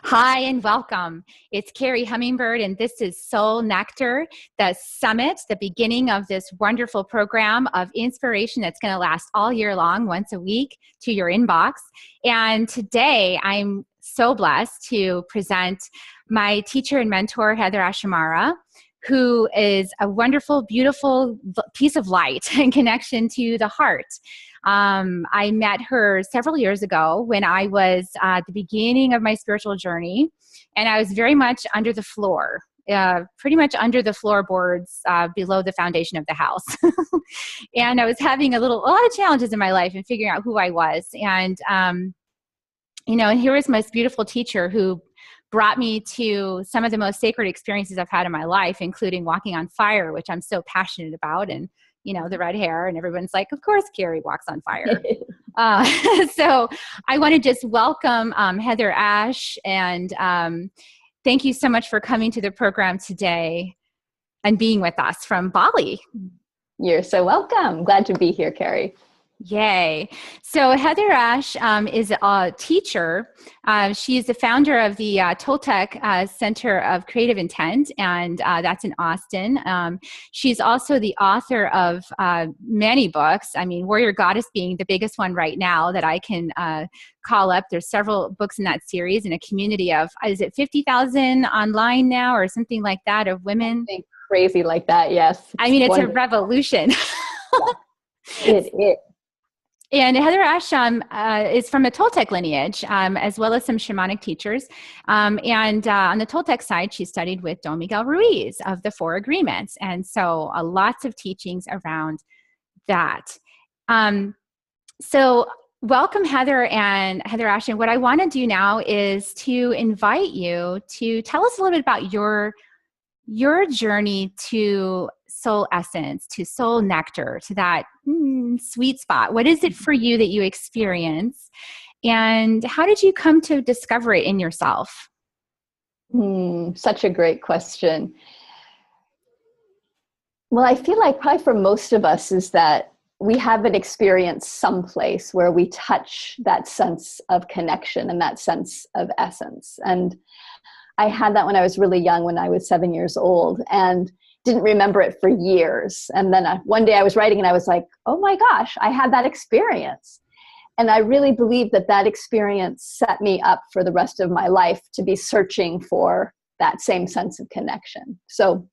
Hi and welcome. It's Carrie Hummingbird, and this is Soul Nectar, the summit, the beginning of this wonderful program of inspiration that's going to last all year long, once a week to your inbox. And today I'm so blessed to present my teacher and mentor, HeatherAsh Amara, who is a wonderful, beautiful piece of light and connection to the heart. I met her several years ago when I was at the beginning of my spiritual journey, and I was very much under the floor, pretty much under the floorboards below the foundation of the house. And I was having a lot of challenges in my life and figuring out who I was. And, and here was my beautiful teacher who brought me to some of the most sacred experiences I've had in my life, including walking on fire, which I'm so passionate about, and the red hair, and everyone's like, of course, Carrie walks on fire. So I want to just welcome HeatherAsh, and thank you so much for coming to the program today and being with us from Bali. You're so welcome. Glad to be here, Carrie. Yay. So HeatherAsh is a teacher. She is the founder of the Toltec Center of Creative Intent, and that's in Austin. She's also the author of many books. I mean, Warrior Goddess being the biggest one right now that I can call up. There's several books in that series, and a community of, is it 50,000 online now or something like that of women? Something crazy like that, yes. I mean, it's a revolution. It is. And HeatherAsh is from a Toltec lineage, as well as some shamanic teachers. And on the Toltec side, she studied with Don Miguel Ruiz of the Four Agreements. And so lots of teachings around that. So welcome, Heather and HeatherAsh. And what I want to do now is to invite you to tell us a little bit about your journey to soul essence, to soul nectar, to that sweet spot. What is it for you that you experience? And how did you come to discover it in yourself? Such a great question. Well, I feel like probably for most of us is that we have an experience someplace where we touch that sense of connection and that sense of essence. And I had that when I was really young, when I was 7 years old, and didn't remember it for years. And then one day I was writing and I was like, oh my gosh, I had that experience. And I really believe that experience set me up for the rest of my life to be searching for that same sense of connection. So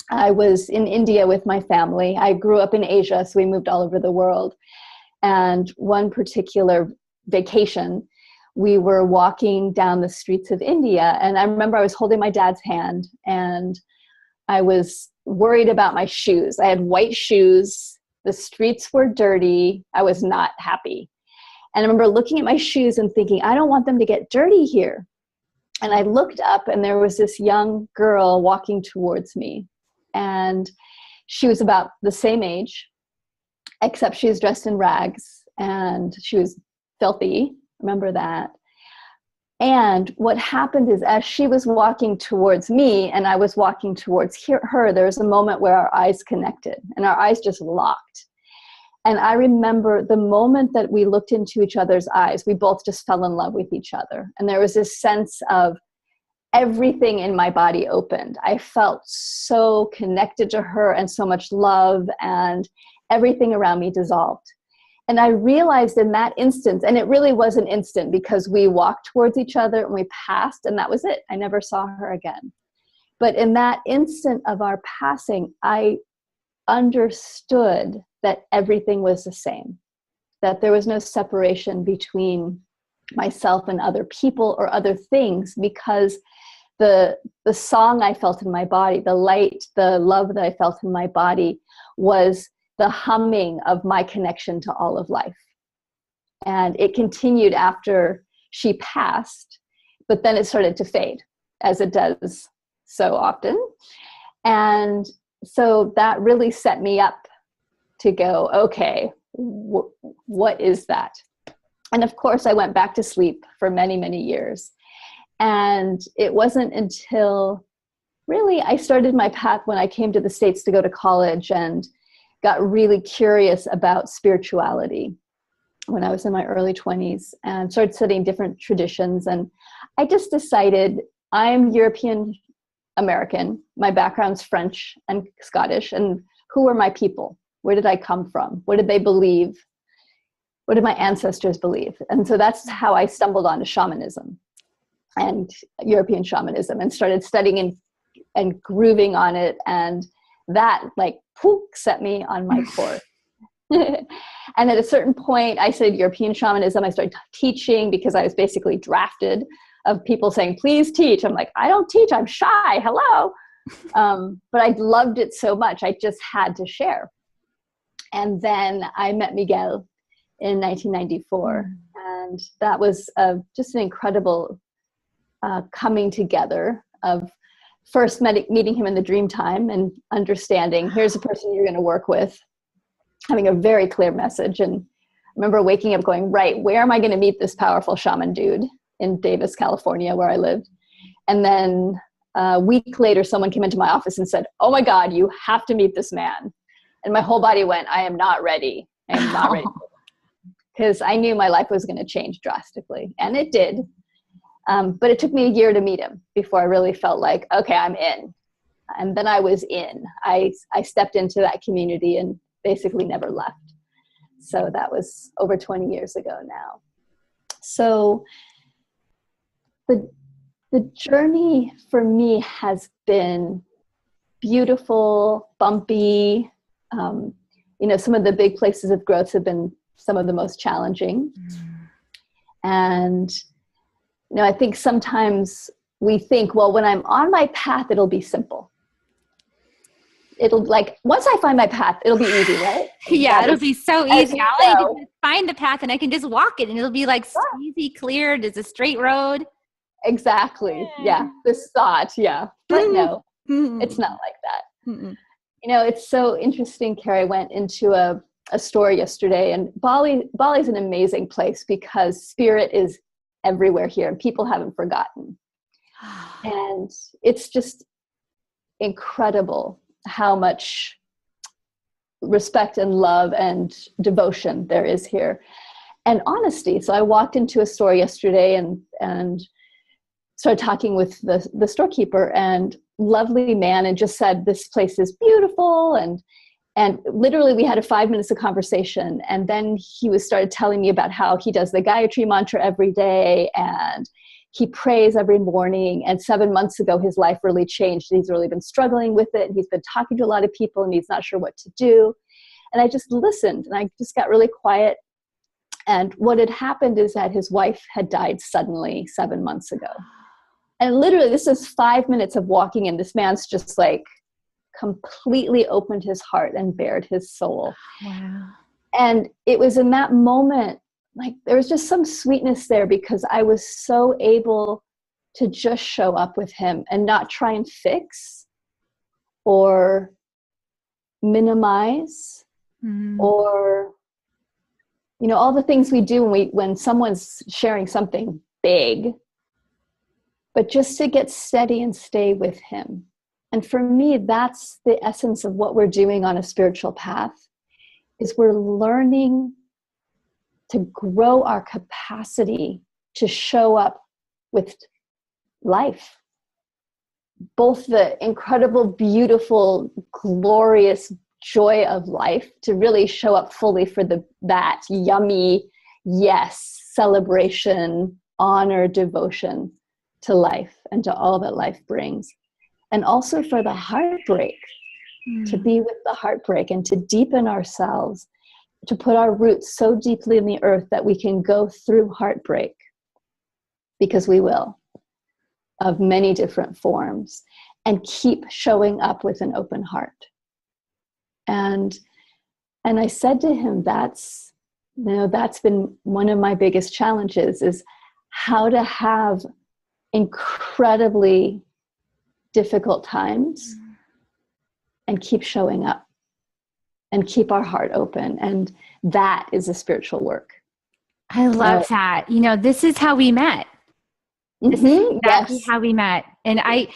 I was in India with my family. I grew up in Asia, so we moved all over the world. And one particular vacation, we were walking down the streets of India, and I remember I was holding my dad's hand, and I was worried about my shoes. I had white shoes. The streets were dirty. I was not happy. And I remember looking at my shoes and thinking, I don't want them to get dirty here. And I looked up, and there was this young girl walking towards me. And she was about the same age, except she was dressed in rags, and she was filthy. Remember that. And what happened is, as she was walking towards me and I was walking towards her, there was a moment where our eyes connected and our eyes just locked. And I remember the moment that we looked into each other's eyes, we both just fell in love with each other. And there was this sense of everything in my body opened. I felt so connected to her and so much love, and everything around me dissolved. And I realized in that instant, and it really was an instant because we walked towards each other and we passed, and that was it. I never saw her again. But in that instant of our passing, I understood that everything was the same, that there was no separation between myself and other people or other things, because the song I felt in my body, the light, the love that I felt in my body was the humming of my connection to all of life. And it continued after she passed, but then it started to fade, as it does so often. And so that really set me up to go, okay, what is that? And of course, I went back to sleep for many, many years. And it wasn't until really I started my path when I came to the States to go to college and got really curious about spirituality. when I was in my early 20s and started studying different traditions. And I just decided I'm European American. My background's French and Scottish. And who are my people? Where did I come from? What did they believe? What did my ancestors believe? And so that's how I stumbled onto shamanism and European shamanism and started studying and grooving on it. And that like poof, set me on my course. And at a certain point, I said European shamanism. I started teaching because I was basically drafted of people saying, please teach. I'm like, I don't teach. I'm shy. Hello. But I loved it so much. I just had to share. And then I met Miguel in 1994. And that was just an incredible coming together of first meeting him in the dream time and understanding, here's a person you're going to work with, having a very clear message. And I remember waking up going, right, where am I going to meet this powerful shaman dude in Davis, California, where I lived? And then a week later, someone came into my office and said, oh my God, you have to meet this man. And my whole body went, I am not ready. I am not ready. Because I knew my life was going to change drastically. And it did. But it took me a year to meet him before I really felt like, okay, I'm in. And then I was in. I stepped into that community and basically never left. So that was over 20 years ago now. So the journey for me has been beautiful, bumpy. Some of the big places of growth have been some of the most challenging. And, I think sometimes we think, well, when I'm on my path, it'll be simple. It'll once I find my path, it'll be easy, right? Yeah, it'll be so easy. I'll just find the path and I can just walk it and it'll be like easy, clear. It's a straight road. Exactly. Yeah. This thought. Yeah. But no, it's not like that. It's so interesting, Carrie. I went into a store yesterday, and Bali's an amazing place because spirit is everywhere here and people haven't forgotten. And it's just incredible how much respect and love and devotion there is here, and honesty. So I walked into a store yesterday and started talking with the storekeeper, and lovely man, and just said, this place is beautiful. And literally we had 5 minutes of conversation. And then he started telling me about how he does the Gayatri mantra every day and he prays every morning. And 7 months ago, his life really changed. He's really been struggling with it. And he's been talking to a lot of people and he's not sure what to do. And I just listened and I just got really quiet. And what had happened is that his wife had died suddenly 7 months ago. And literally this is 5 minutes of walking in. This man's just like completely opened his heart and bared his soul. Wow. And it was in that moment, like there was just some sweetness there because I was so able to just show up with him and not try and fix or minimize or, all the things we do when someone's sharing something big, but just to get steady and stay with him. And for me, that's the essence of what we're doing on a spiritual path, is we're learning to grow our capacity to show up with life. Both the incredible, beautiful, glorious joy of life, to really show up fully for that yummy, yes, celebration, honor, devotion to life and to all that life brings. And also for the heartbreak, to be with the heartbreak and to deepen ourselves, to put our roots so deeply in the earth that we can go through heartbreak, because we will, of many different forms, and keep showing up with an open heart. And I said to him, that's been one of my biggest challenges, is how to have incredibly difficult times and keep showing up and keep our heart open. And that is a spiritual work. I love that. This is how we met. This is exactly how we met. And I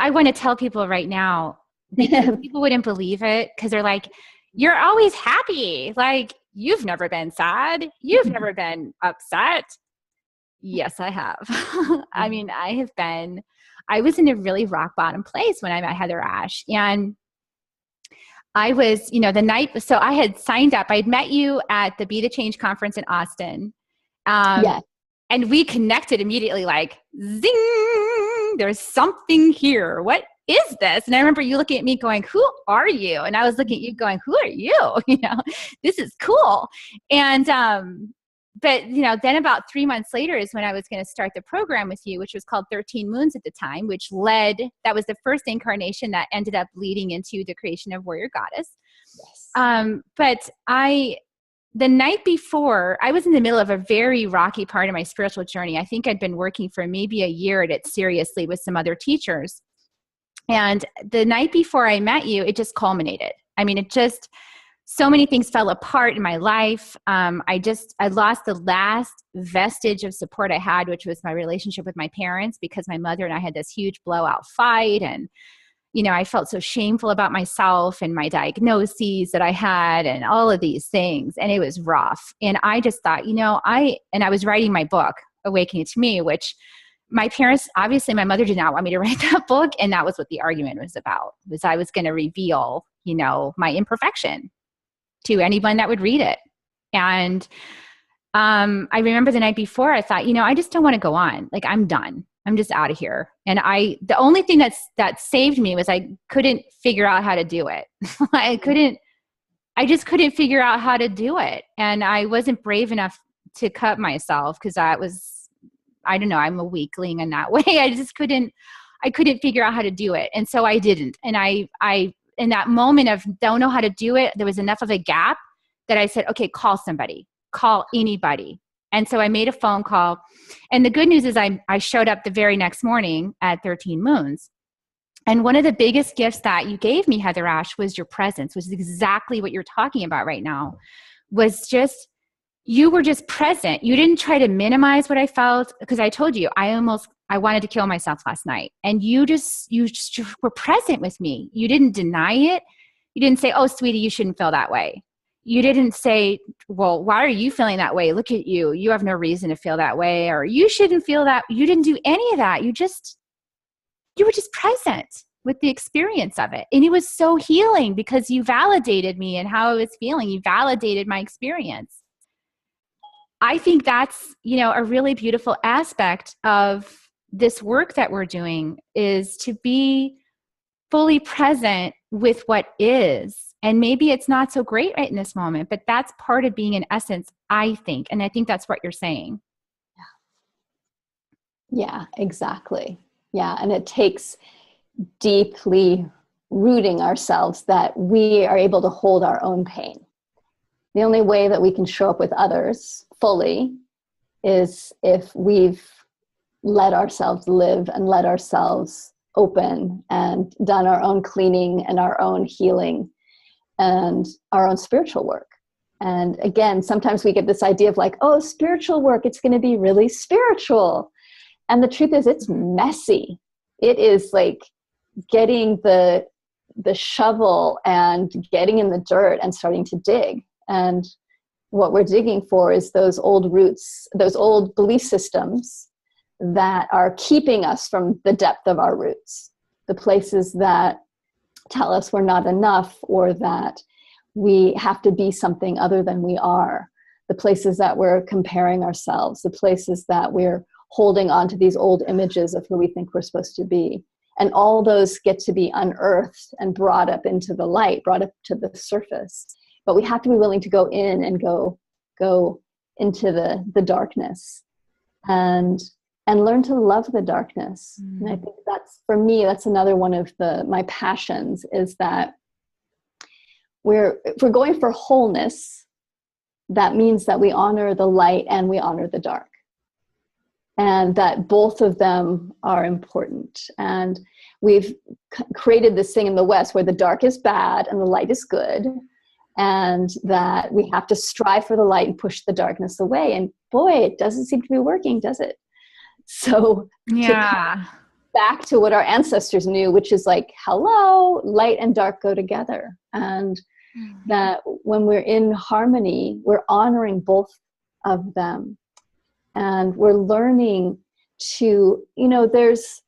want to tell people right now, because people wouldn't believe it, because they're like, you're always happy. Like, you've never been sad. You've never been upset. Yes, I have. I mean, I was in a really rock bottom place when I met HeatherAsh. And I was, so I had signed up. I'd met you at the Be the Change conference in Austin. Yeah. And we connected immediately, like, zing, there's something here. What is this? And I remember you looking at me going, who are you? And I was looking at you going, who are you? This is cool. And, but, then about 3 months later is when I was going to start the program with you, which was called 13 Moons at the time, that was the first incarnation that ended up leading into the creation of Warrior Goddess. Yes. But the night before, I was in the middle of a very rocky part of my spiritual journey. I think I'd been working for maybe a year at it seriously with some other teachers. And the night before I met you, it just culminated. I mean, so many things fell apart in my life. I lost the last vestige of support I had, which was my relationship with my parents, because my mother and I had this huge blowout fight. And I felt so shameful about myself and my diagnoses that I had and all of these things. And it was rough. And I just thought, I was writing my book, Awakening to Me, which my parents, obviously my mother did not want me to write that book. And that was what the argument was about, was I was going to reveal, my imperfection to anyone that would read it. And I remember the night before, I thought, I just don't want to go on. Like, I'm done. I'm just out of here. And the only thing that saved me was I couldn't figure out how to do it. I just couldn't figure out how to do it. And I wasn't brave enough to cut myself, because I don't know, I'm a weakling in that way. I couldn't figure out how to do it. And so I didn't. And I in that moment of don't know how to do it, there was enough of a gap that I said, okay, call somebody, call anybody. And so I made a phone call. And the good news is I showed up the very next morning at 13 Moons. And one of the biggest gifts that you gave me, HeatherAsh, was your presence, which is exactly what you're talking about right now, was just, you were just present. You didn't try to minimize what I felt, because I told you, I wanted to kill myself last night. And you just were present with me. You didn't deny it. You didn't say, oh, sweetie, you shouldn't feel that way. You didn't say, well, why are you feeling that way? Look at you. You have no reason to feel that way, or you shouldn't feel that. You didn't do any of that. You were just present with the experience of it. And it was so healing, because you validated me and how I was feeling. You validated my experience. I think that's, a really beautiful aspect of this work that we're doing, is to be fully present with what is. And maybe it's not so great right in this moment, but that's part of being in essence, I think. And I think that's what you're saying. Yeah, exactly. Yeah. And it takes deeply rooting ourselves that we are able to hold our own pain. The only way that we can show up with others fully is if we've let ourselves live and let ourselves open and done our own cleaning and our own healing and our own spiritual work. And again, sometimes we get this idea of like, oh, spiritual work, it's going to be really spiritual. And the truth is, it's messy. It is like getting the shovel and getting in the dirt and starting to dig. And what we're digging for is those old roots, those old belief systems that are keeping us from the depth of our roots, the places that tell us we're not enough, or that we have to be something other than we are, the places that we're comparing ourselves, the places that we're holding on to these old images of who we think we're supposed to be. And all those get to be unearthed and brought up into the light, brought up to the surface. But we have to be willing to go in and go into the darkness and learn to love the darkness. And I think that's, for me, that's another one of my passions, is that if we're going for wholeness, that means that we honor the light and we honor the dark. And that both of them are important. And we've created this thing in the West where the dark is bad and the light is good. And that we have to strive for the light and push the darkness away. And boy, it doesn't seem to be working, does it? So yeah, to come back to what our ancestors knew, which is like, hello, light and dark go together. And that when we're in harmony, we're honoring both of them. And we're learning to, there's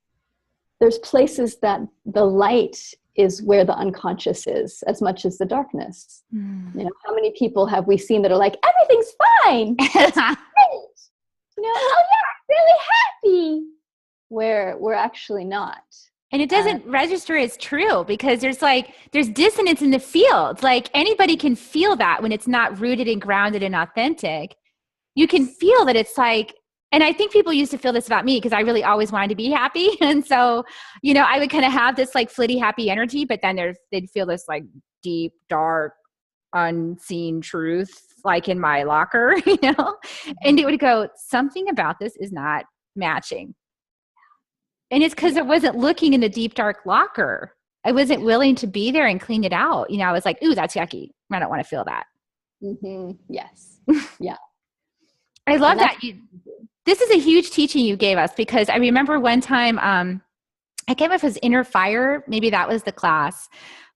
places that the light is where the unconscious is as much as the darkness. How many people have we seen that are like, everything's fine. It's great. Oh yeah, really happy. Where we're actually not. And it doesn't register as true because there's dissonance in the field. Like anybody can feel that when it's not rooted and grounded and authentic. You can feel that it's like, and I think people used to feel this about me because I really always wanted to be happy. And so, I would kind of have this like flitty, happy energy, but then they'd feel this like deep, dark, unseen truth, like in my locker, and it would go, something about this is not matching. And it's because I wasn't looking in the deep, dark locker. I wasn't willing to be there and clean it out. I was like, ooh, that's yucky. I don't want to feel that. Mm-hmm. Yes. Yeah. I love that. This is a huge teaching you gave us because I remember one time, I came up as Inner Fire. Maybe that was the class,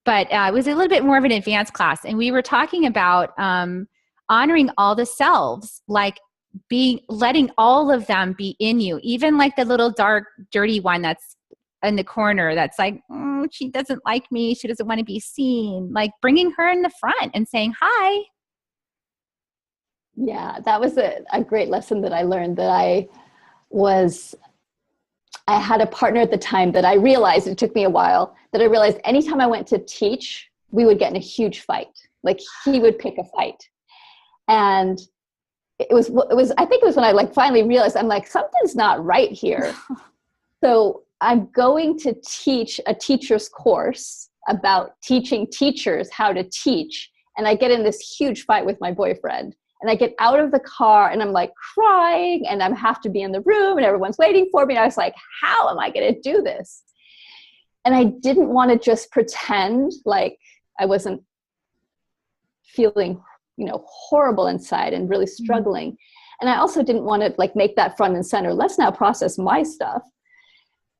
but it was a little bit more of an advanced class. And we were talking about honoring all the selves, like letting all of them be in you, even like the little dark, dirty one that's in the corner that's like, she doesn't like me. She doesn't want to be seen. Like bringing her in the front and saying, hi. Yeah, that was a great lesson that I learned, that I had a partner at the time that I realized, it took me a while, that I realized anytime I went to teach, we would get in a huge fight. Like he would pick a fight. And it was, I think it was when I like finally realized, I'm like, something's not right here. So I'm going to teach a teacher's course about teaching teachers how to teach. And I get in this huge fight with my boyfriend. And I get out of the car and I'm like crying and I have to be in the room and everyone's waiting for me. And I was like, how am I going to do this? And I didn't want to just pretend like I wasn't feeling, horrible inside and really struggling. And I also didn't want to like make that front and center. Let's now process my stuff.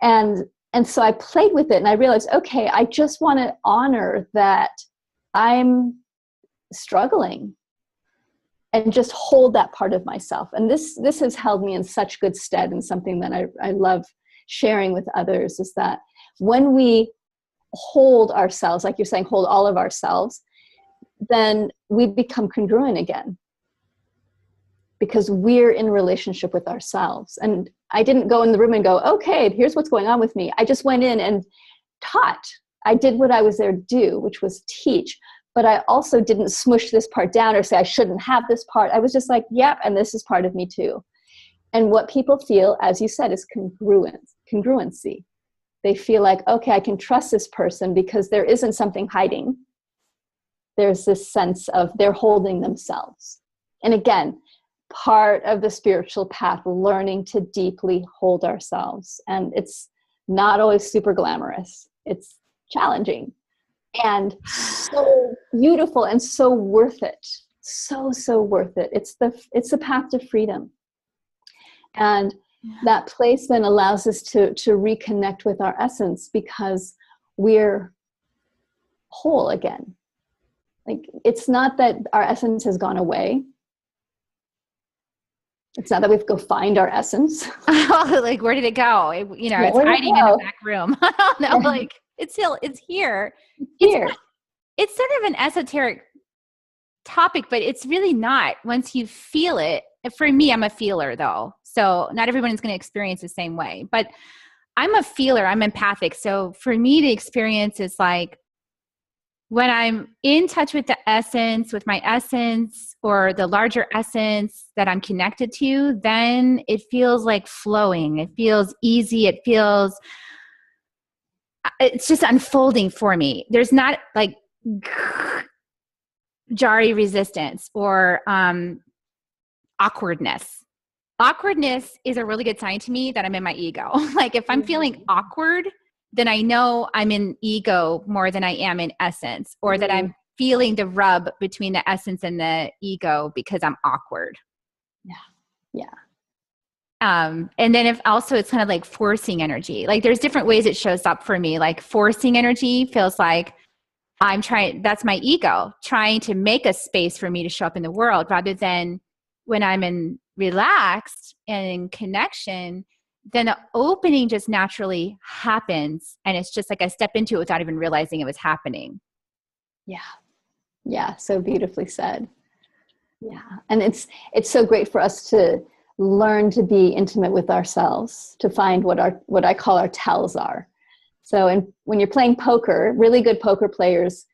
And so I played with it and I realized, okay, I just want to honor that I'm struggling and just hold that part of myself. And this has held me in such good stead, and something that I love sharing with others is that when we hold ourselves, like you're saying, hold all of ourselves, then we become congruent again because we're in relationship with ourselves. And I didn't go in the room and go, okay, here's what's going on with me. I just went in and taught. I did what I was there to do, which was teach. But I also didn't smush this part down or say I shouldn't have this part. I was just like, yep, and this is part of me too. And what people feel, as you said, is congruency. They feel like, okay, I can trust this person because there isn't something hiding. There's this sense of they're holding themselves. And again, part of the spiritual path, learning to deeply hold ourselves. And it's not always super glamorous. It's challenging. And so beautiful and so worth it. So worth it. It's the path to freedom. And that place then allows us to reconnect with our essence because we're whole again. Like it's not that our essence has gone away. It's not that we have to go find our essence. Like where did it go? It's hiding in the back room. I don't know. Like it's here. It's sort of an esoteric topic, but it's really not once you feel it. For me, I'm a feeler though. So not everyone is going to experience the same way, but I'm a feeler. I'm empathic. So for me, the experience is like when I'm in touch with the essence, with my essence or the larger essence that I'm connected to, then it feels like flowing. It feels easy. It's just unfolding for me. There's not like jarry resistance or awkwardness. Awkwardness is a really good sign to me that I'm in my ego. Like if I'm feeling awkward, then I know I'm in ego more than I am in essence, or that I'm feeling the rub between the essence and the ego because I'm awkward. Yeah. And then if also it's kind of like forcing energy, like there's different ways it shows up for me. Like forcing energy feels like that's my ego trying to make a space for me to show up in the world, rather than when I'm in relaxed and in connection, then the opening just naturally happens. And it's just like I step into it without even realizing it was happening. Yeah. Yeah. So beautifully said. Yeah. And it's so great for us to learn to be intimate with ourselves, to find what I call our tells are. So when you're playing poker, really good poker players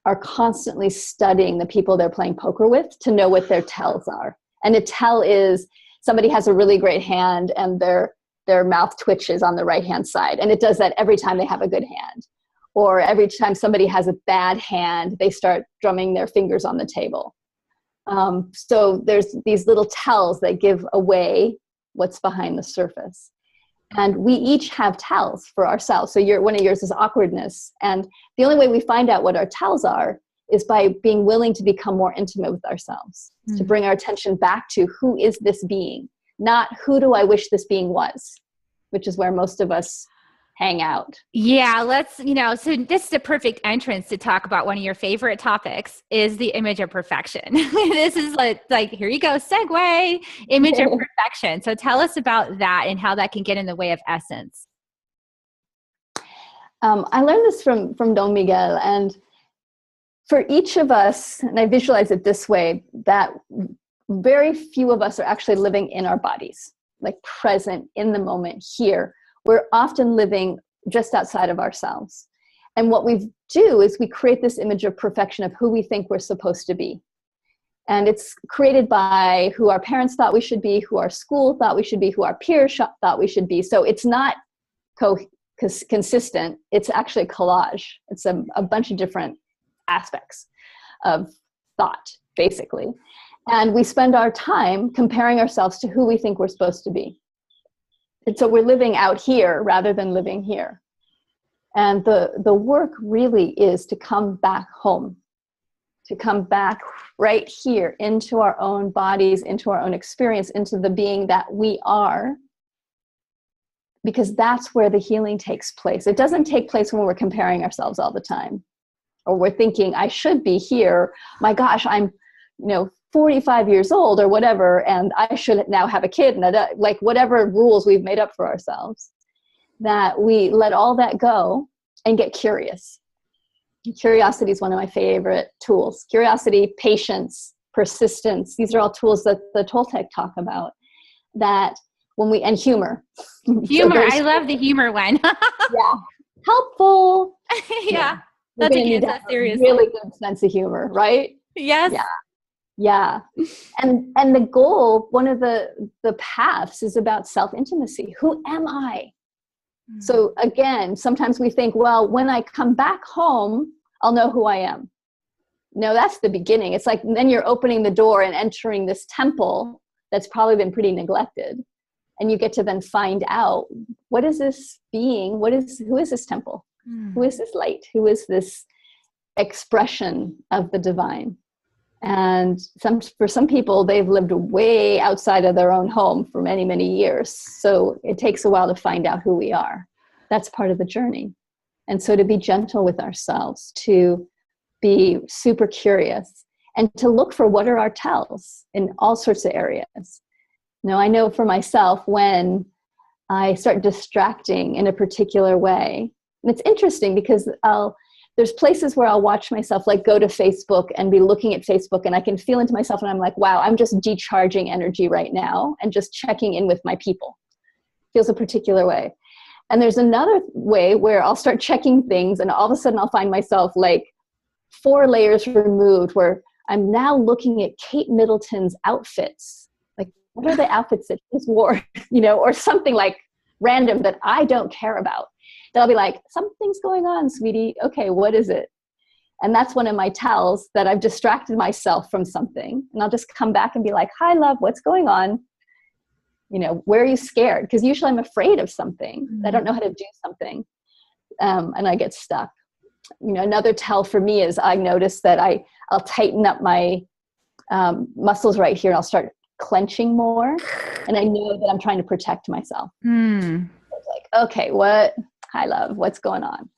are constantly studying the people they're playing poker with to know what their tells are. And a tell is somebody has a really great hand and their mouth twitches on the right-hand side. And it does that every time they have a good hand. Or every time somebody has a bad hand, they start drumming their fingers on the table. So there's these little tells that give away what's behind the surface. And we each have tells for ourselves. So one of yours is awkwardness. And the only way we find out what our tells are is by being willing to become more intimate with ourselves, to bring our attention back to who is this being, not who do I wish this being was, which is where most of us hang out. Yeah, so this is a perfect entrance to talk about one of your favorite topics, is the image of perfection. This is like, here you go, segue, image of perfection. So tell us about that and how that can get in the way of essence. I learned this from Don Miguel, and for each of us, and I visualize it this way, that very few of us are actually living in our bodies, like present in the moment here. We're often living just outside of ourselves. And what we do is we create this image of perfection of who we think we're supposed to be. And it's created by who our parents thought we should be, who our school thought we should be, who our peers thought we should be. So it's not consistent. It's actually a collage. It's a bunch of different aspects of thought, basically. And we spend our time comparing ourselves to who we think we're supposed to be. And so we're living out here rather than living here. And the work really is to come back home, to come back right here into our own bodies, into our own experience, into the being that we are, because that's where the healing takes place. It doesn't take place when we're comparing ourselves all the time, or we're thinking, I should be here. My gosh, I'm, 45 years old or whatever, and I should now have a kid, and like whatever rules we've made up for ourselves, that we let all that go and get curious. Curiosity is one of my favorite tools. Curiosity, patience, persistence. These are all tools that the Toltec talk about. That and humor. Humor. I love the humor one. Yeah. Helpful. Yeah. That's a serious. Really good sense of humor, right? Yes. Yeah. Yeah. And the goal, one of the paths is about self-intimacy. Who am I? Mm. So again, sometimes we think, well, when I come back home, I'll know who I am. No, that's the beginning. It's like, then you're opening the door and entering this temple that's probably been pretty neglected. And you get to then find out, what is this being? Who is this temple? Mm. Who is this light? Who is this expression of the divine? And for some people, they've lived way outside of their own home for many, many years. So it takes a while to find out who we are. That's part of the journey. And so to be gentle with ourselves, to be super curious, and to look for what are our tells in all sorts of areas. Now, I know for myself, when I start distracting in a particular way, and it's interesting because there's places where I'll watch myself, like go to Facebook and be looking at Facebook, and I can feel into myself and I'm like, wow, I'm just decharging energy right now and just checking in with my people. Feels a particular way. And there's another way where I'll start checking things and all of a sudden I'll find myself like 4 layers removed, where I'm now looking at Kate Middleton's outfits. Like, what are the outfits that she's wore, or something like random that I don't care about. Then I'll be like, something's going on, sweetie. Okay, what is it? And that's one of my tells, that I've distracted myself from something. And I'll just come back and be like, hi, love, what's going on? Where are you scared? Because usually I'm afraid of something. Mm-hmm. I don't know how to do something. And I get stuck. Another tell for me is I notice that I'll tighten up my muscles right here, and I'll start clenching more. And I know that I'm trying to protect myself. Mm. It's like, okay, hi, love, what's going on?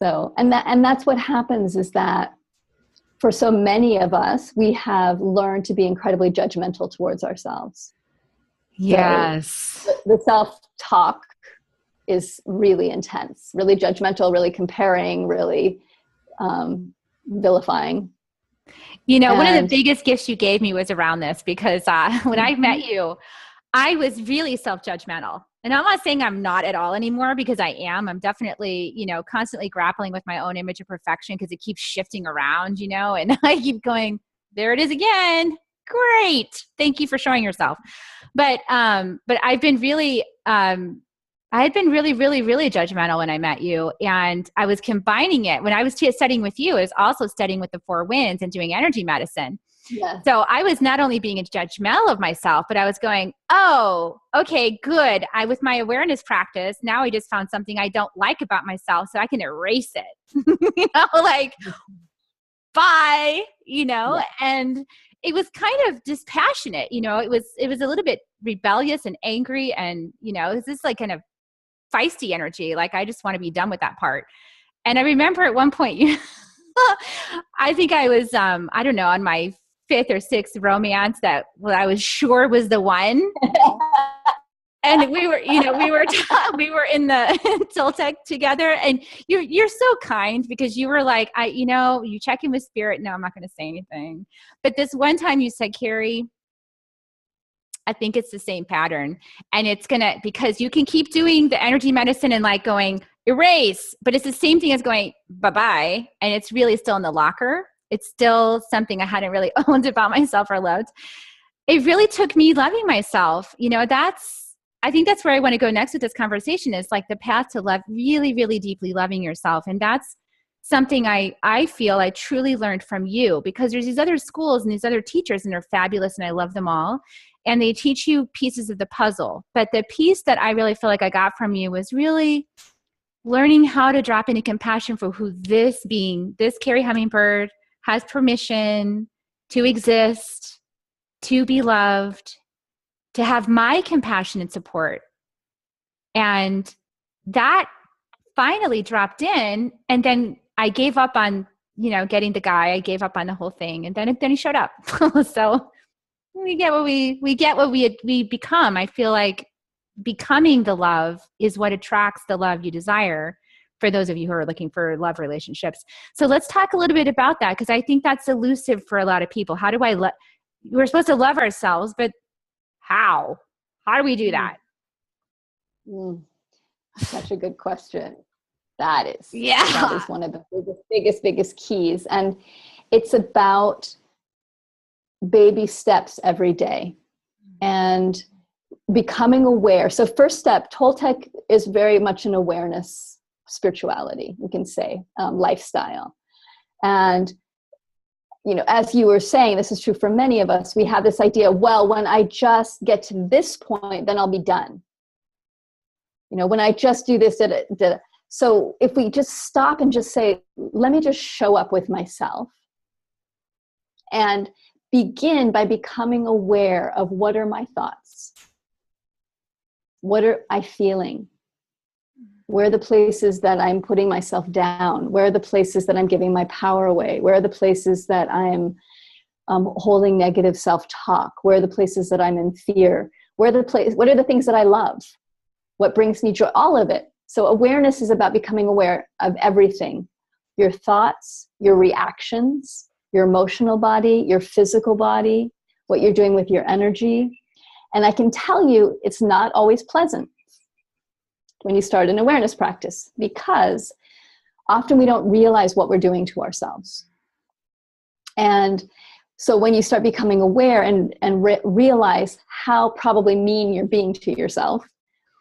So, and that's what happens, is that for so many of us, we have learned to be incredibly judgmental towards ourselves. Yes. So the self-talk is really intense, really judgmental, really comparing, really vilifying. One of the biggest gifts you gave me was around this, because when I met you, I was really self-judgmental. And I'm not saying I'm not at all anymore, because I am. I'm definitely, constantly grappling with my own image of perfection, because it keeps shifting around, and I keep going, there it is again. Great. Thank you for showing yourself. But I've been really, I had been really, really, really judgmental when I met you. And I was combining it when I was studying with you. I was also studying with the Four Winds and doing energy medicine. Yeah. So I was not only being judgmental of myself, but I was going, oh, okay, good. With my awareness practice, now I just found something I don't like about myself, so I can erase it. Like, bye, yeah. And it was kind of dispassionate, it was a little bit rebellious and angry, and, it was this like kind of feisty energy. Like, I just want to be done with that part. And I remember at one point, I think I was, I don't know, on my 5th or 6th romance that I was sure was the one. And we were in the Toltec together, and you're so kind, because you were like, you check in with spirit. No, I'm not going to say anything. But this one time you said, Carrie, I think it's the same pattern, and because you can keep doing the energy medicine and like going erase, but it's the same thing as going bye-bye. And it's really still in the locker. It's still something I hadn't really owned about myself or loved. It really took me loving myself. I think that's where I want to go next with this conversation, is like the path to love, really, really deeply loving yourself. And that's something I feel I truly learned from you, because there's these other schools and these other teachers, and they're fabulous, and I love them all. And they teach you pieces of the puzzle. But the piece that I really feel like I got from you was really learning how to drop into compassion for who this Carrie Hummingbird, has permission to exist, to be loved, to have my compassion and support. And that finally dropped in. And then I gave up on, getting the guy. I gave up on the whole thing. And then he showed up. So we get what we become. I feel like becoming the love is what attracts the love you desire, for those of you who are looking for love relationships. So let's talk a little bit about that, because I think that's elusive for a lot of people. How do we're supposed to love ourselves, but how do we do that? Such a good question. That is one of the biggest keys. And it's about baby steps every day and becoming aware. So first step, Toltec is very much an awareness spirituality, we can say, lifestyle. And, as you were saying, this is true for many of us, we have this idea, well, when I just get to this point, then I'll be done. When I just do this, so if we just stop and just say, let me just show up with myself and begin by becoming aware of, what are my thoughts? What are I feeling? Where are the places that I'm putting myself down? Where are the places that I'm giving my power away? Where are the places that I'm holding negative self-talk? Where are the places that I'm in fear? What are the things that I love? What brings me joy? All of it. So awareness is about becoming aware of everything. Your thoughts, your reactions, your emotional body, your physical body, what you're doing with your energy. And I can tell you, it's not always pleasant when you start an awareness practice, because often we don't realize what we're doing to ourselves. And so when you start becoming aware and realize how probably mean you're being to yourself,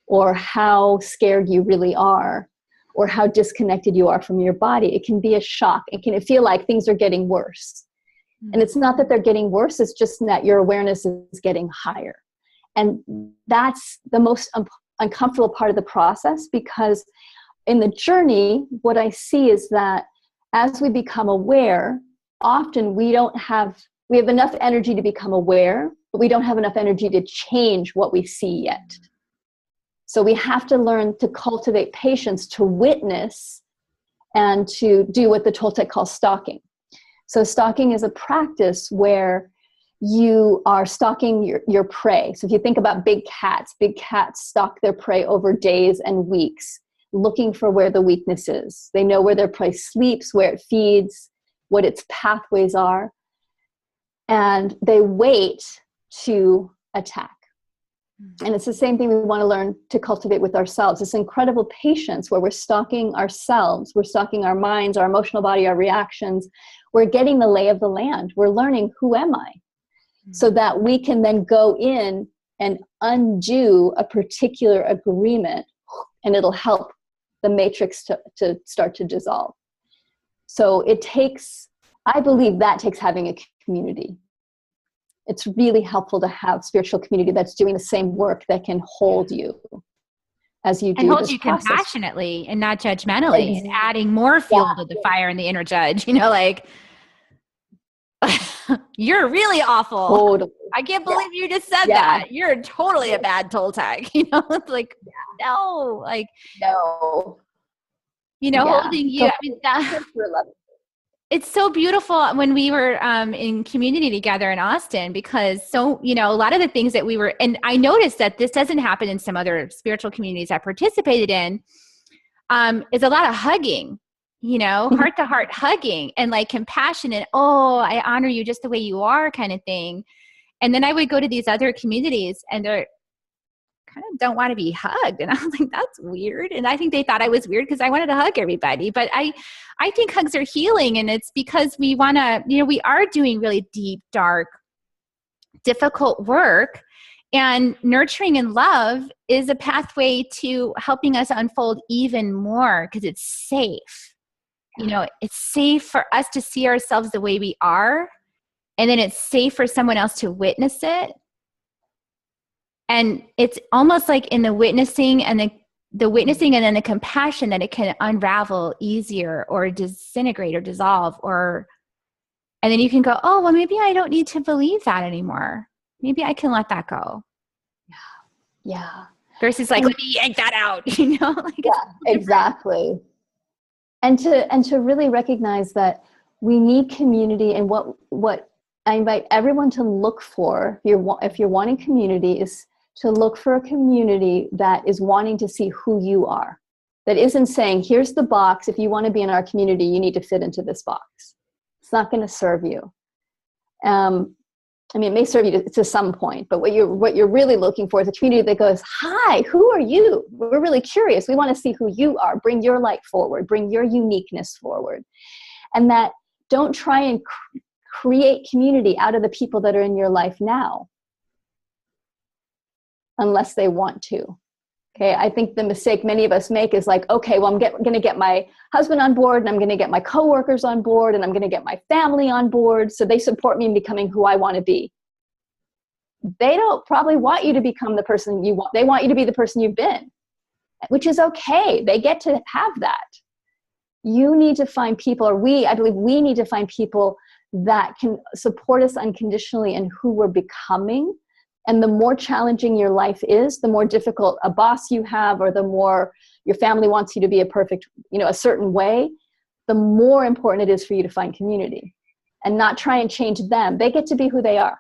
or how scared you really are, or how disconnected you are from your body, it can be a shock. It can feel like things are getting worse. And it's not that they're getting worse, it's just that your awareness is getting higher. And that's the most uncomfortable part of the process, because in the journey, what I see is that as we become aware, often we have enough energy to become aware, but we don't have enough energy to change what we see yet. So we have to learn to cultivate patience, to witness and to do what the Toltec calls stalking. So stalking is a practice where you are stalking your prey. So if you think about big cats stalk their prey over days and weeks, looking for where the weakness is. They know where their prey sleeps, where it feeds, what its pathways are, and they wait to attack. And it's the same thing we want to learn to cultivate with ourselves. This incredible patience where we're stalking ourselves, we're stalking our minds, our emotional body, our reactions. We're getting the lay of the land. We're learning, who am I? So that we can then go in and undo a particular agreement, and it'll help the matrix to start to dissolve. So it takes, I believe that takes having a community. It's really helpful to have spiritual community that's doing the same work, that can hold you as you do and hold this you process. Compassionately and not judgmentally, and adding more fuel to the fire and the inner judge, like, you're really awful. Totally. I can't believe you just said that. You're totally a bad Toltec. It's like, no, like, no, holding you. I mean, it's so beautiful when we were in community together in Austin, because a lot of the things that we were, and I noticed that this doesn't happen in some other spiritual communities I participated in, is a lot of hugging. Heart to heart hugging and like compassion and, oh, I honor you just the way you are kind of thing. And then I would go to these other communities and they're kind of don't want to be hugged. And I was like, that's weird. And I think they thought I was weird because I wanted to hug everybody. But I think hugs are healing. And it's because we want to, we are doing really deep, dark, difficult work. And nurturing and love is a pathway to helping us unfold even more because it's safe. It's safe for us to see ourselves the way we are. And then it's safe for someone else to witness it. And it's almost like in the witnessing and the witnessing and then the compassion that it can unravel easier or disintegrate or dissolve, and then you can go, oh, well, maybe I don't need to believe that anymore. Maybe I can let that go. Yeah. Versus like, let me yank that out, exactly. And to really recognize that we need community, and what I invite everyone to look for, if you're wanting community, is to look for a community that is wanting to see who you are. That isn't saying, here's the box. If you want to be in our community, you need to fit into this box. It's not going to serve you. It may serve you to some point, but what you're really looking for is a community that goes, hi, who are you? We're really curious. We want to see who you are. Bring your light forward. Bring your uniqueness forward. And that don't try and create community out of the people that are in your life now, unless they want to. Okay, I think the mistake many of us make is like, okay, well, I'm going to get my husband on board, and I'm going to get my coworkers on board, and I'm going to get my family on board so they support me in becoming who I want to be. They don't probably want you to become the person you want. They want you to be the person you've been, which is okay. They get to have that. You need to find people, I believe we need to find people that can support us unconditionally in who we're becoming. And the more challenging your life is, the more difficult a boss you have, or the more your family wants you to be a certain way, the more important it is for you to find community and not try and change them. They get to be who they are.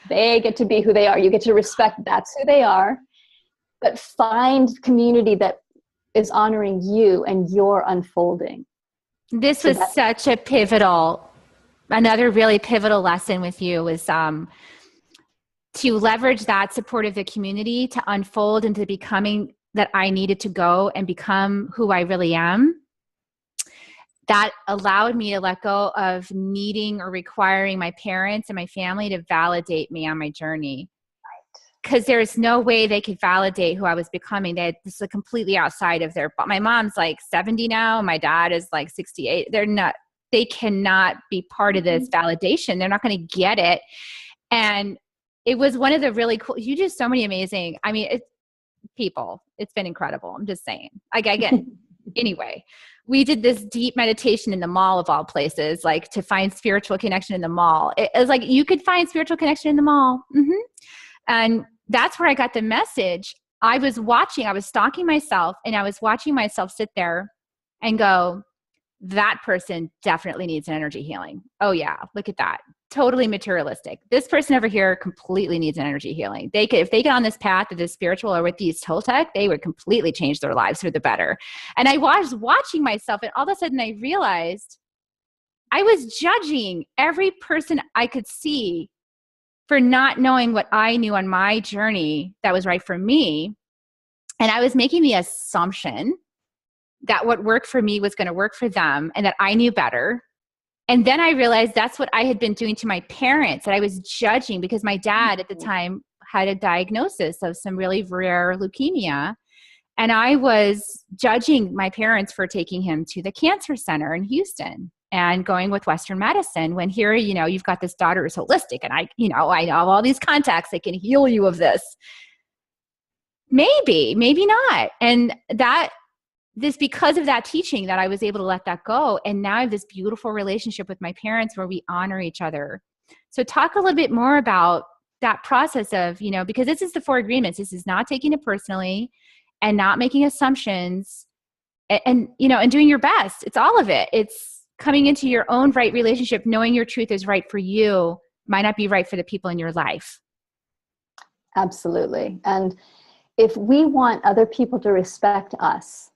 They get to be who they are. You get to respect that's who they are, but find community that is honoring you and your unfolding. This was such a another really pivotal lesson with you was, to leverage that support of the community to unfold into becoming that I needed to go and become who I really am. That allowed me to let go of needing or requiring my parents and my family to validate me on my journey. Because there's no way they could validate who I was becoming. This is completely outside of my mom's like 70 now. My dad is like 68. They cannot be part of this validation. They're not going to get it. And it was one of the really cool, you do so many amazing, it's been incredible. I'm just saying, anyway, we did this deep meditation in the mall of all places, like to find spiritual connection in the mall. It was like, you could find spiritual connection in the mall. Mm-hmm. And that's where I got the message. I was stalking myself, and I was watching myself sit there and go, that person definitely needs an energy healing. Oh yeah, look at that. Totally materialistic. This person over here completely needs an energy healing. They could, if they get on this path of the spiritual or with these Toltec, they would completely change their lives for the better. And I was watching myself, and all of a sudden I realized I was judging every person I could see for not knowing what I knew on my journey that was right for me. And I was making the assumption that what worked for me was going to work for them and that I knew better. And then I realized that's what I had been doing to my parents, that I was judging because my dad at the time had a diagnosis of some really rare leukemia. And I was judging my parents for taking him to the cancer center in Houston and going with Western medicine, when here, you know, you've got this daughter who's holistic, and I have all these contacts that can heal you of this. Maybe not. And because of that teaching, that I was able to let that go. And now I have this beautiful relationship with my parents where we honor each other. So talk a little bit more about that process of, you know, because this is the 4 agreements. This is not taking it personally and not making assumptions and you know, and doing your best. It's all of it. It's coming into your own right relationship, knowing your truth is right for you, might not be right for the people in your life. Absolutely. And if we want other people to respect us,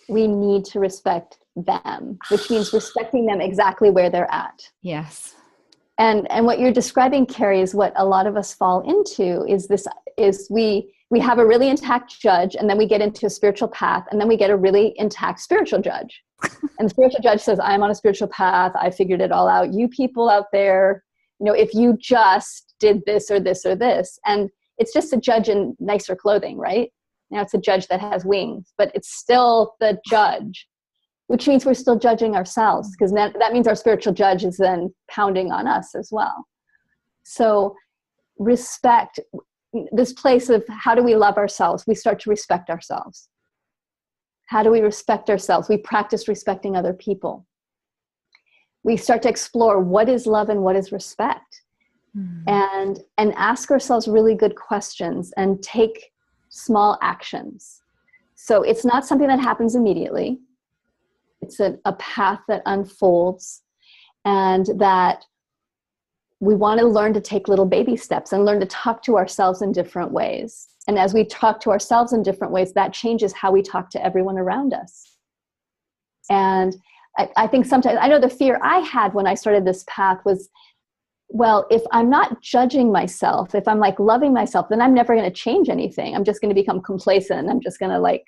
we need to respect them, which means respecting them exactly where they're at. Yes. And what you're describing, Carrie, is what a lot of us fall into is we have a really intact judge, and then we get into a spiritual path, and then we get a really intact spiritual judge. And the spiritual judge says, I'm on a spiritual path. I figured it all out. You people out there, you know, if you just did this or this or this, and it's just a judge in nicer clothing, right? Now it's a judge that has wings, but it's still the judge, which means we're still judging ourselves, because that means our spiritual judge is then pounding on us as well. So respect, this place of how do we love ourselves? We start to respect ourselves. How do we respect ourselves? We practice respecting other people. We start to explore what is love and what is respect, and ask ourselves really good questions and take small actions. So it's not something that happens immediately. It's a path that unfolds, and that we want to learn to take little baby steps and learn to talk to ourselves in different ways. And as we talk to ourselves in different ways, that changes how we talk to everyone around us. And I think sometimes, I know the fear I had when I started this path was, well, if I'm not judging myself, if I'm like loving myself, then I'm never going to change anything. I'm just going to become complacent. I'm just going to like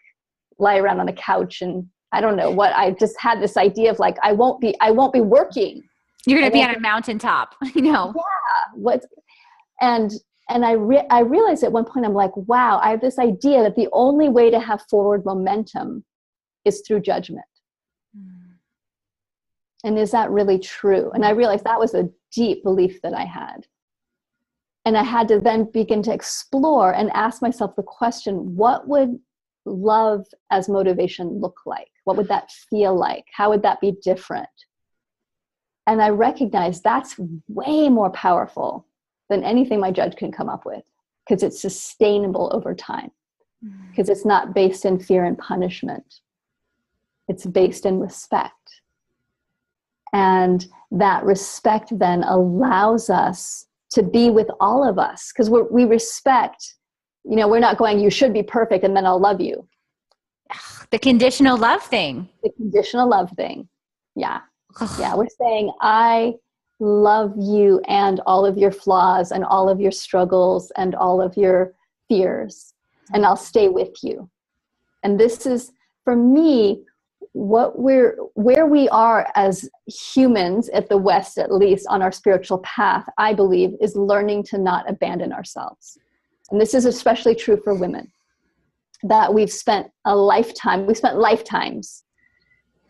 lie around on the couch, and I don't know what, I just had this idea of like, I won't be working. You're going to be on a mountaintop, you know? Yeah. And I realized at one point, I'm like, wow, I have this idea that the only way to have forward momentum is through judgment. And is that really true? And I realized that was a deep belief that I had. And I had to then begin to explore and ask myself the question, what would love as motivation look like? What would that feel like? How would that be different? And I recognized that's way more powerful than anything my judge can come up with, because it's sustainable over time, because it's not based in fear and punishment. It's based in respect. And that respect then allows us to be with all of us, because we respect, you know, we're not going, you should be perfect and then I'll love you. The conditional love thing. The conditional love thing. Yeah. Yeah. We're saying, I love you and all of your flaws and all of your struggles and all of your fears, and I'll stay with you. And this is, for me, where we are as humans at the West, at least on our spiritual path, I believe, is learning to not abandon ourselves. And this is especially true for women, that we've spent lifetimes,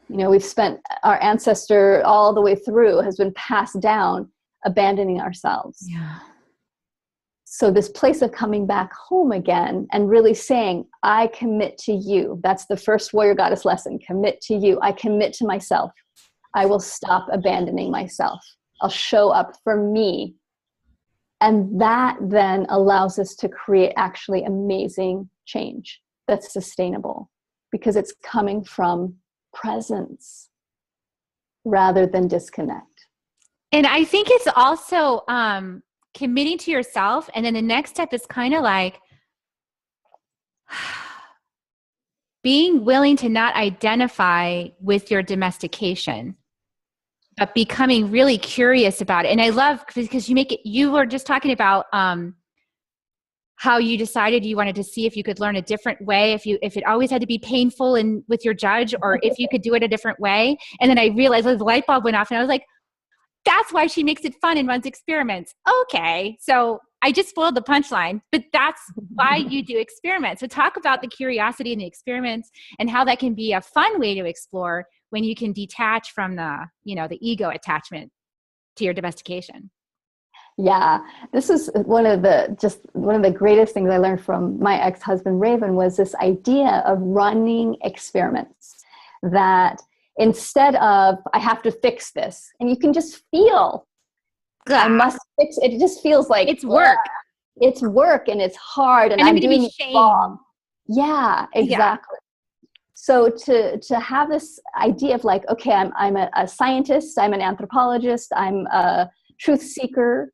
you know, we've spent, our ancestor all the way through has been passed down, abandoning ourselves. Yeah. So this place of coming back home again and really saying, I commit to you. That's the first warrior goddess lesson. Commit to you. I commit to myself. I will stop abandoning myself. I'll show up for me. And that then allows us to create actually amazing change that's sustainable. because it's coming from presence rather than disconnect. And I think it's also committing to yourself. And then the next step is kind of like being willing to not identify with your domestication, but becoming really curious about it. And I love, because you were just talking about how you decided you wanted to see if you could learn a different way, if it always had to be painful and with your judge, or if you could do it a different way. And then I realized the light bulb went off and I was like, that's why she makes it fun and runs experiments. Okay. So I just spoiled the punchline, but that's why you do experiments. So talk about the curiosity and the experiments and how that can be a fun way to explore when you can detach from the ego attachment to your domestication. Yeah, this is one of the greatest things I learned from my ex-husband Raven, was this idea of running experiments, that instead of I have to fix this, and you can just feel I must fix it. It just feels like it's work. It's work and it's hard, and I'm doing it wrong. Yeah, exactly. Yeah. So to have this idea of like, okay, I'm a scientist, I'm an anthropologist, I'm a truth seeker,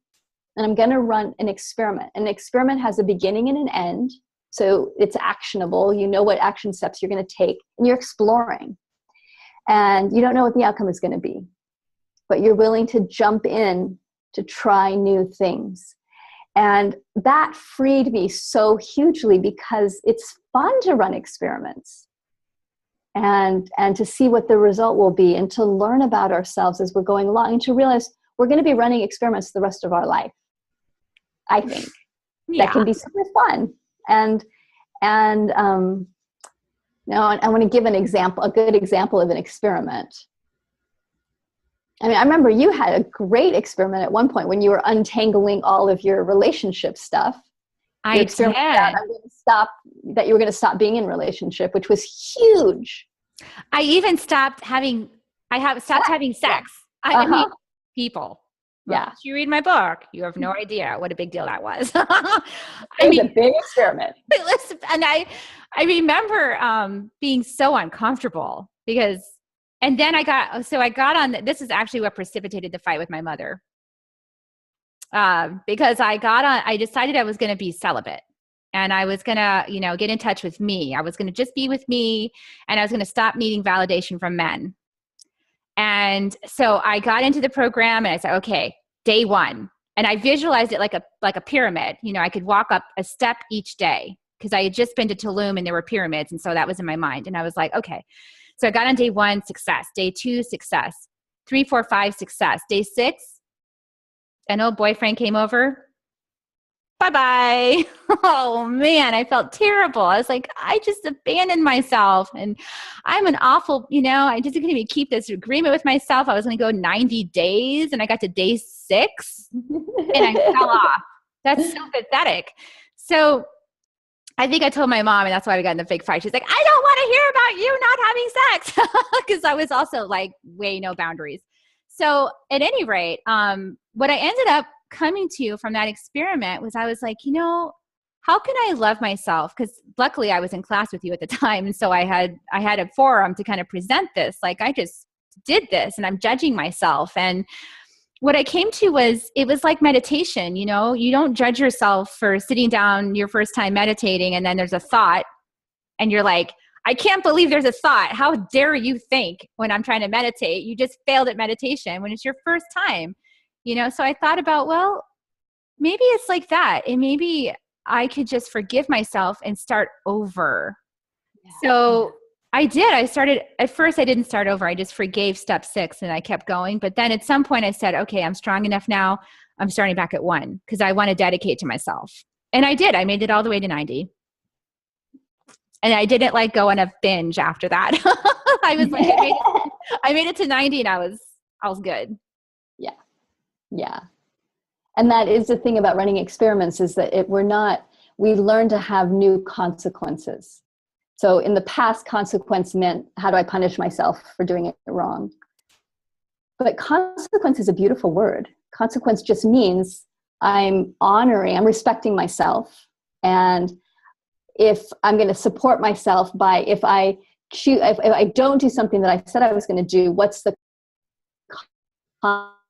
and I'm going to run an experiment. An experiment has a beginning and an end, so it's actionable. You know what action steps you're going to take, and you're exploring. And you don't know what the outcome is going to be, but you're willing to jump in to try new things. And that freed me so hugely, because it's fun to run experiments and to see what the result will be, and to learn about ourselves as we're going along, and to realize we're going to be running experiments the rest of our life. I think that can be super fun. And now, I want to give a good example of an experiment. I mean, I remember you had a great experiment at one point when you were untangling all of your relationship stuff. I did. That you were going to stop being in relationship, which was huge. I even stopped having sex. I mean, people. Yeah. Well, you read my book, you have no idea what a big deal that was. It was a big experiment. And I remember being so uncomfortable and then I got on, this is actually what precipitated the fight with my mother. Because I decided I was going to be celibate, and I was going to, get in touch with me. I was going to just be with me, and I was going to stop needing validation from men. And so I got into the program, and I said, okay, day 1. And I visualized it like a pyramid. I could walk up a step each day, because I had just been to Tulum and there were pyramids. And so that was in my mind. And I was like, okay. So I got on day 1, success. Day 2, success. 3, 4, 5, success. Day 6, an old boyfriend came over. Bye-bye. Oh man, I felt terrible. I was like, I just abandoned myself, and I'm an awful, I just couldn't even keep this agreement with myself. I was going to go 90 days, and I got to day 6 and I fell off. That's so pathetic. So I think I told my mom, and that's why we got in the big fight. She's like, I don't want to hear about you not having sex, because I was also like way no boundaries. So at any rate, what I ended up coming to from that experiment was, I was like, how can I love myself? Because luckily I was in class with you at the time. And so I had a forum to kind of present this. Like, I just did this and I'm judging myself. And what I came to was, it was like meditation. You don't judge yourself for sitting down your first time meditating, and then there's a thought and you're like, I can't believe there's a thought. How dare you think when I'm trying to meditate? You just failed at meditation when it's your first time. So I thought about, well, maybe it's like that. And maybe I could just forgive myself and start over. Yeah. So I did. At first I didn't start over. I just forgave step 6 and I kept going. But then at some point I said, okay, I'm strong enough now. I'm starting back at 1 because I want to dedicate to myself. And I did. I made it all the way to 90. And I didn't go on a binge after that. I was like, I made it to 90 and I was good. Yeah. Yeah. And that is the thing about running experiments, is that we learn to have new consequences. So in the past, consequence meant, how do I punish myself for doing it wrong? But consequence is a beautiful word. Consequence just means I'm respecting myself, and if I'm going to support myself by, if I don't do something that I said I was going to do, what's the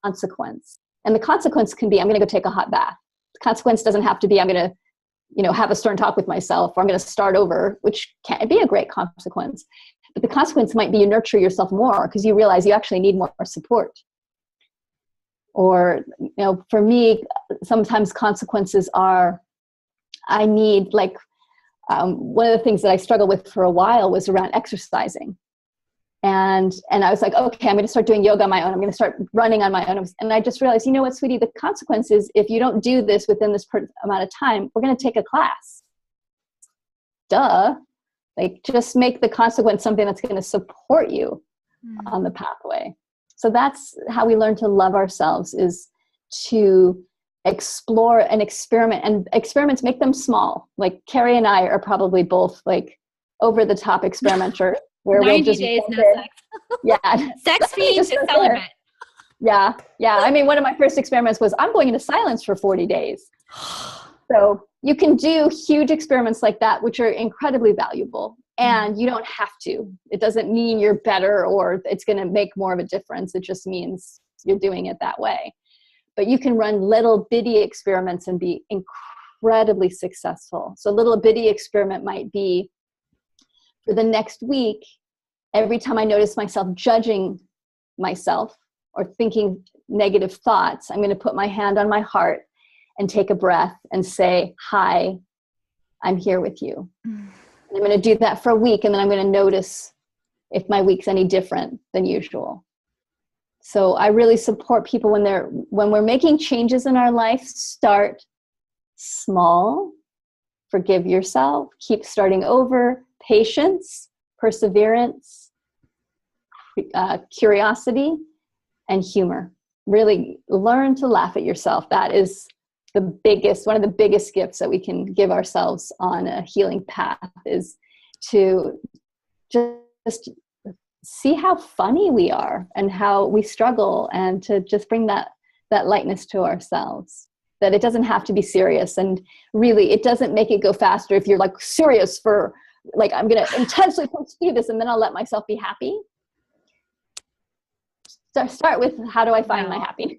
consequence? And the consequence can be, I'm going to go take a hot bath. The consequence doesn't have to be, I'm going to, have a stern talk with myself, or I'm going to start over, which can be a great consequence. But the consequence might be you nurture yourself more because you realize you actually need more support. Or, for me, sometimes consequences are, I need, one of the things that I struggled with for a while was around exercising. And I was like, okay, I'm going to start doing yoga on my own. I'm going to start running on my own. And I just realized, you know what, sweetie, the consequence is if you don't do this within this amount of time, we're going to take a class. Duh. Just make the consequence something that's going to support you on the pathway. So that's how we learn to love ourselves, is to explore and experiment. And experiments, make them small. Like Carrie and I are probably both over the top experimenter. Where 90 we'll days, no sex. Yeah. Sex fiend to celibate. Yeah. Yeah. I mean, one of my first experiments was I'm going into silence for 40 days. So you can do huge experiments like that, which are incredibly valuable. And you don't have to. It doesn't mean you're better or it's going to make more of a difference. It just means you're doing it that way. But you can run little bitty experiments and be incredibly successful. So a little bitty experiment might be, for the next week, every time I notice myself judging myself or thinking negative thoughts, I'm going to put my hand on my heart and take a breath and say, hi, I'm here with you. And I'm going to do that for a week, and then I'm going to notice if my week's any different than usual. So I really support people when we're making changes in our life, start small, forgive yourself, keep starting over, patience, perseverance, curiosity, and humor. Really learn to laugh at yourself. That is one of the biggest gifts that we can give ourselves on a healing path, is to just see how funny we are and how we struggle, and to just bring that lightness to ourselves. That it doesn't have to be serious, and really it doesn't make it go faster if you're serious for I'm going to intensely pursue this and then I'll let myself be happy. So start with, how do I find my happiness?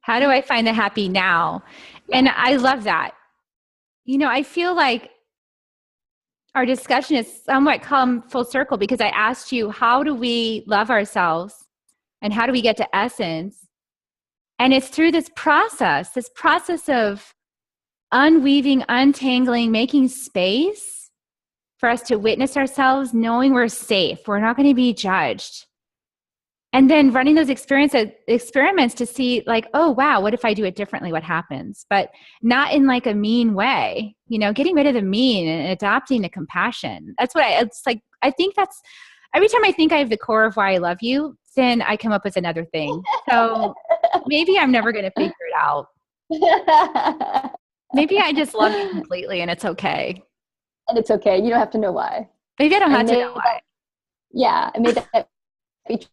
How do I find the happy now? Yeah. And I love that. I feel like our discussion is somewhat come full circle, because I asked you, how do we love ourselves and how do we get to essence? And it's through this process of unweaving, untangling, making space for us to witness ourselves, knowing we're safe, we're not going to be judged. And then running those experiments to see oh, wow, what if I do it differently? What happens? But not in a mean way, getting rid of the mean and adopting the compassion. That's what I think that's, every time I think I have the core of why I love you, then I come up with another thing. So maybe I'm never going to figure it out. Maybe I just love you completely and it's okay. And it's okay. You don't have to know why. Maybe I don't have to know why. Yeah. And maybe that be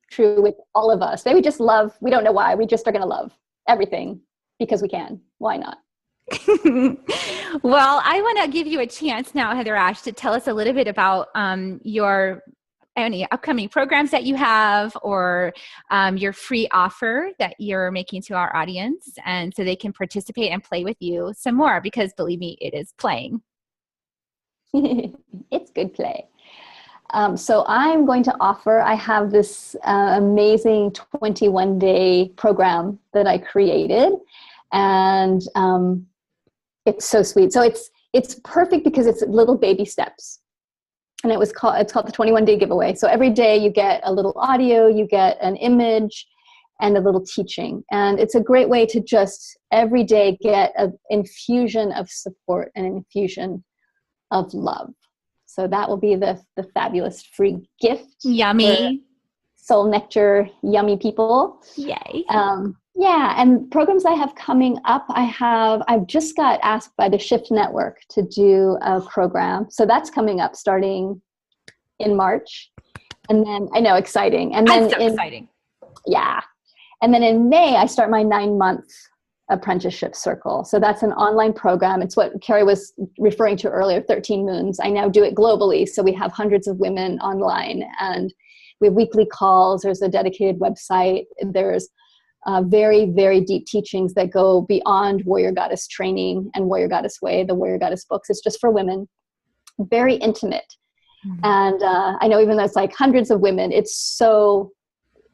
true with all of us. Maybe we just love, we don't know why. We just are going to love everything because we can. Why not? Well, I want to give you a chance now, HeatherAsh, to tell us a little bit about any upcoming programs that you have, or your free offer that you're making to our audience, and so they can participate and play with you some more, because believe me, it is playing. It's good play. So I'm going to offer, I have this amazing 21-day program that I created, and it's so sweet. So it's perfect because it's little baby steps. And it's called the 21-day giveaway. So every day you get a little audio, you get an image, and a little teaching. And it's a great way to just every day get an infusion of support and an infusion of love. So that will be the fabulous free gift. Yummy. Soul Nectar, yummy people. Yay. Yeah, and programs I have coming up, I've just got asked by the Shift Network to do a program. So that's coming up starting in March. And then, I know, exciting. And then exciting. Yeah. And then in May, I start my 9-month apprenticeship circle. So that's an online program. It's what Carrie was referring to earlier, 13 Moons. I now do it globally. So we have hundreds of women online, and we have weekly calls. There's a dedicated website. There's very, very deep teachings that go beyond Warrior Goddess training and Warrior Goddess Way, the Warrior Goddess books. It's just for women, very intimate. And I know even though it's like hundreds of women, it's so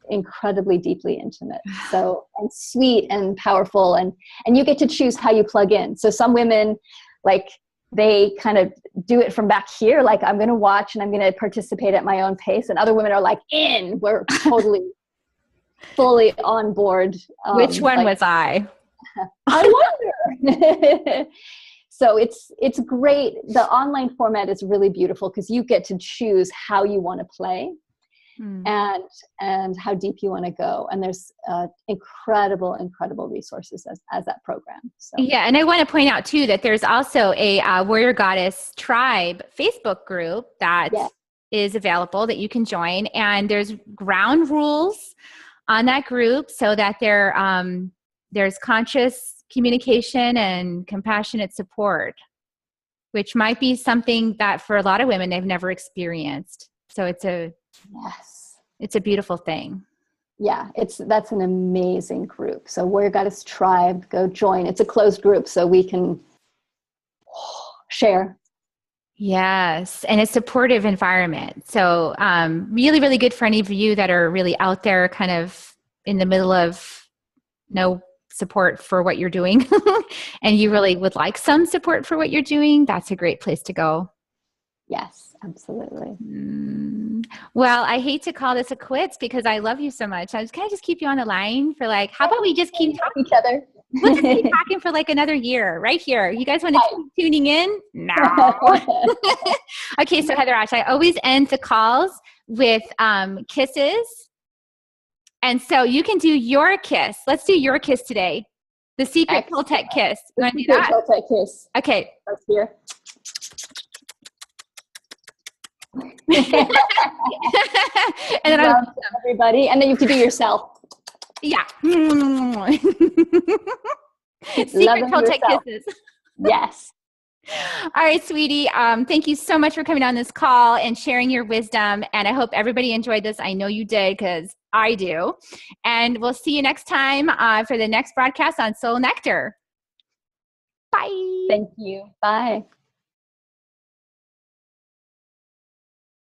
incredibly deeply intimate, so, and sweet and powerful, and you get to choose how you plug in. So some women, like, they kind of do it from back here, like, I'm going to watch and I'm going to participate at my own pace, and other women are like, we're totally fully on board. Which one was I? I wonder. So it's great. The online format is really beautiful because you get to choose how you want to play. And how deep you want to go. And there's incredible resources as that program. So. Yeah. And I want to point out too, that there's also a Warrior Goddess Tribe Facebook group that is available that you can join. And there's ground rules on that group so that there's conscious communication and compassionate support, which might be something that for a lot of women, they've never experienced. So it's a beautiful thing. Yeah, that's an amazing group. So Warrior Goddess Tribe, go join. It's a closed group, so we can share. Yes, and a supportive environment. So really, really good for any of you that are really out there kind of in the middle of no support for what you're doing and you really would like some support for what you're doing. That's a great place to go. Yes, absolutely. Well, I hate to call this a quits because I love you so much. Can I just keep you on the line for like, how about we just keep talking each other? We'll just keep talking for like another year right here. You guys want to keep tuning in? No. Okay, so HeatherAsh, I always end the calls with kisses. And so you can do your kiss. Let's do your kiss today. The secret Toltec kiss. You want to do that? Toltec kiss. Okay. Let's hear. And then everybody, and then you have to do yourself. Yeah. Secret Toltec kisses. Yes. All right, sweetie. Thank you so much for coming on this call and sharing your wisdom. And I hope everybody enjoyed this. I know you did because I do. And we'll see you next time for the next broadcast on Soul Nectar. Bye. Thank you. Bye.